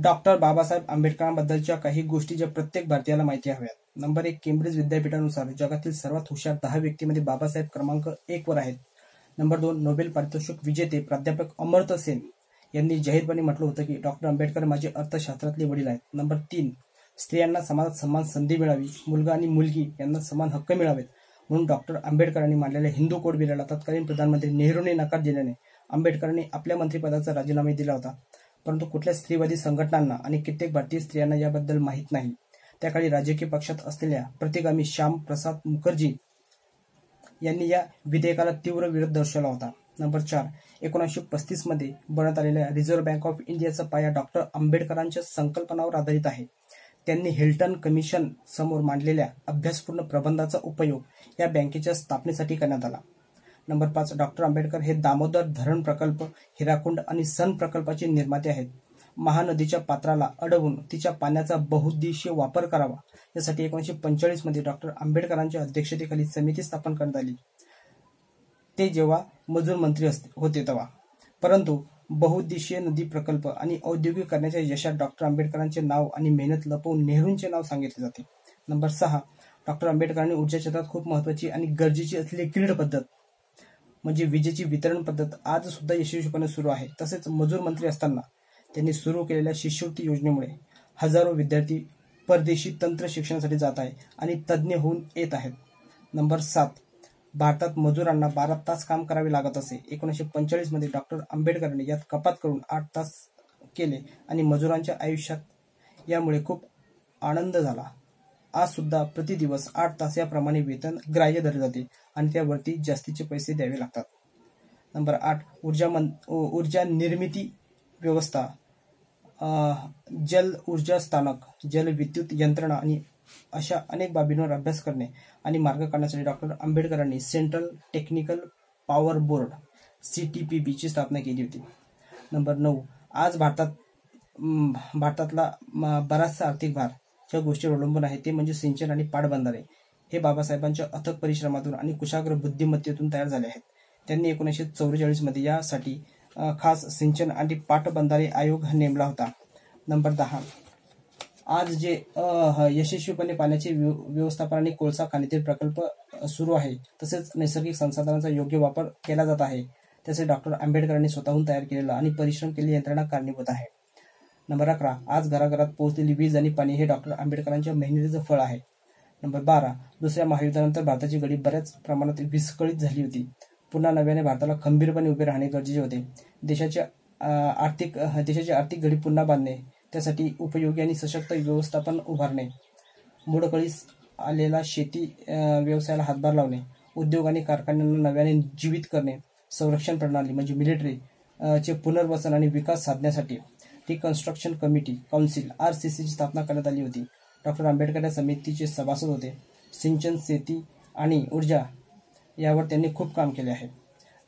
Doctor Babasaheb आंबेडकरांबद्दलच्या काही गोष्टी ज्या प्रत्येक भारतीयाला माहिती हव्यात. नंबर 1, केम्ब्रिज विद्यापीठानुसार जगातील सर्वात हुशार 10 व्यक्तींमध्ये बाबासाहेब क्रमांक 1 वर आहेत. नंबर 2, नोबेल पारितोषिक विजेते प्राध्यापक अमर्त्य सेन यांनी जाहीरपणे म्हटलं होतं की डॉक्टर आंबेडकर माझे अर्थशास्त्रातले वडील आहेत. नंबर 3, स्त्रियांना समाजात समान संधी मिळावी, मुलगा आणि मुलगी यांना समान हक्क मिळावेत म्हणून डॉक्टर आंबेडकरांनी मांडलेल्या हिंदू कोड बिलाला तत्कालीन प्रधानमंत्री नेहरूंनी नकार दिल्याने आंबेडकरांनी आपल्या मंत्रिपदाचा राजीनामा दिला होता. परंतु कुठल्या स्त्रीवादी संघटनांना आणि कित्येक भारतीय स्त्रियांना याबद्दल माहीत नाही. त्या काळी राजकीय पक्षात असलेल्या प्रतिगामी श्याम प्रसाद मुखर्जी यांनी या विधेयकाला तीव्र विरोध दर्शवला होता. नंबर 4, 1935 मध्ये बनवण्यात आलेल्या रिझर्व्ह बँक ऑफ इंडियाचा पाया डॉक्टर आंबेडकरांच्या संकल्पनावर आधारित आहे. त्यांनी हिल्टन कमिशन समोर मांडलेल्या अभ्यासपूर्ण प्रबंधाचा उपयोग या बँकेच्या स्थापनेसाठी करण्यात आला. नंबर 5, डॉक्टर आंबेडकर हे दामोदर धरण प्रकल्प, हिराकुंड आणि सन प्रकल्पाचे निर्माते आहेत. महानदीच्या पात्राला अडवून तिच्या पाण्याचा बहुउद्देशीय वापर करावा यासाठी 1945 मध्ये डॉक्टर आंबेडकरांच्या अध्यक्षतेखाली समिती स्थापन करण्यात आली. ते जेव्हा मजूर मंत्री होते तेव्हा. परंतु बहुउद्देशीय नदी प्रकल्प आणि औद्योगिकरणाच्या यशात डॉक्टर आंबेडकरांचे नाव आणि मेहनत लपवून नेहरूंचे नाव सांगितले जाते. नंबर 6, डॉक्टर आंबेडकरांनी ऊर्जा क्षेत्रात खूप महत्त्वाची आणि गरजेची असलेली ग्रीड पद्धत म्हणजे विजेची वितरण पद्धत आज सुद्धा यशस्वीपणे सुरू आहे. तसेच मजूर मंत्री असताना त्यांनी सुरू केलेल्या शिष्यवृत्ती योजनेमुळे हजारो विद्यार्थी परदेशी तंत्र शिक्षणासाठी जात आहे आणि तज्ज्ञ होऊन येत आहेत. नंबर 7, भारतात मजुरांना 12 तास काम करावे लागत असे. 1945 मध्ये डॉक्टर आंबेडकरांनी यात कपात करून 8 तास केले आणि मजुरांच्या आयुष्यात यामुळे खूप आनंद झाला. आज सुद्धा प्रतिदिवस 8 तास याप्रमाणे वेतन ग्राह्य धरले जाते आणि त्यावरती जास्तीचे पैसे द्यावे लागतात. नंबर 8, ऊर्जा निर्मिती व्यवस्था, जल ऊर्जा स्थानक, जल विद्युत यंत्रणा आणि अशा अनेक बाबींवर अभ्यास करणे आणि मार्ग काढण्यासाठी डॉक्टर आंबेडकरांनी central technical power board CTPB ची स्थापना केली होती. नंबर 9, आज भारतातला बराचसा आर्थिक भार ज्या गोष्टीवर अवलंबून आहे ते म्हणजे सिंचन आणि पाटबंधारे. हे बाबासाहेबांच्या अथक परिश्रमातून आणि कुशाग्र बुद्धिमत्तेतून तयार झाले आहेत. त्यांनी 1944 मध्ये यासाठी खास सिंचन आणि पाटबंधारे आयोग नेमला होता. नंबर 10, आज जे यशस्वीपणे पाण्याचे व्यवस्थापन आणि कोळसा खाणीतील प्रकल्प सुरू आहे तसेच नैसर्गिक संसाधनांचा योग्य वापर केला जात आहे त्याचे डॉक्टर आंबेडकरांनी स्वतःहून तयार केलेलं आणि परिश्रम केलेली यंत्रणा कारणीभूत आहे. नंबर 11, आज घराघरात पोहोचलेली वीज आणि पाणी हे डॉक्टर आंबेडकरांच्या मेहनतीचं फळ आहे. नंबर 12, दुसऱ्या महायुद्धानंतर भारताची घडी बऱ्याच प्रमाणात विस्कळीत झाली होती. पुन्हा नव्याने भारताला खंबीरपणे उभे राहणे गरजेचे होते. देशाची आर्थिक घडी पुन्हा बांधणे, त्यासाठी उपयोगी आणि सशक्त व्यवस्थापन उभारणे, मोडकळीस आलेला शेती व्यवसायाला हातभार लावणे, उद्योग आणि कारखान्यांना नव्याने जीवित करणे, संरक्षण प्रणाली म्हणजे मिलिटरी चे पुनर्वसन आणि विकास साधण्यासाठी रिकन्स्ट्रक्शन कमिटी काउन्सिल RCC ची स्थापना करण्यात आली होती. डॉक्टर आंबेडकर या समितीचे सभासद होते. सिंचन, शेती आणि ऊर्जा यावर त्यांनी खूप काम केले आहे.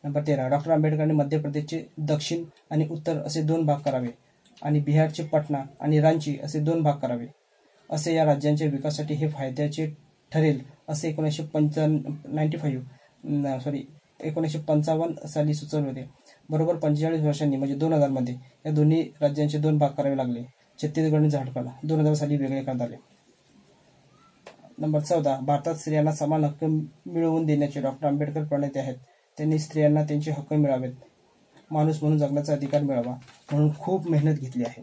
नंबर 13, डॉक्टर आंबेडकरांनी मध्य प्रदेशचे दक्षिण आणि उत्तर असे 2 भाग करावे आणि बिहारचे पटना आणि रांची असे 2 भाग करावे. असे या राज्यांच्या विकासासाठी हे फायद्याचे ठरेल असे 1955 साली सुचवले होते. बरोबर 45 वर्षांनी म्हणजे 2000 मध्ये या दोन्ही राज्यांचे 2 भाग करावे लागले. छत्तीसगड आणि झारखंड 2000 साली वेगळे करण्यात आले. नंबर 14, भारतात स्त्रियांना समान हक्क मिळवून देण्याचे डॉक्टर आंबेडकर प्रणेते आहेत. त्यांनी स्त्रियांना त्यांचे हक्क मिळावेत, माणूस म्हणून जगण्याचा अधिकार मिळावा म्हणून खूप मेहनत घेतली आहे.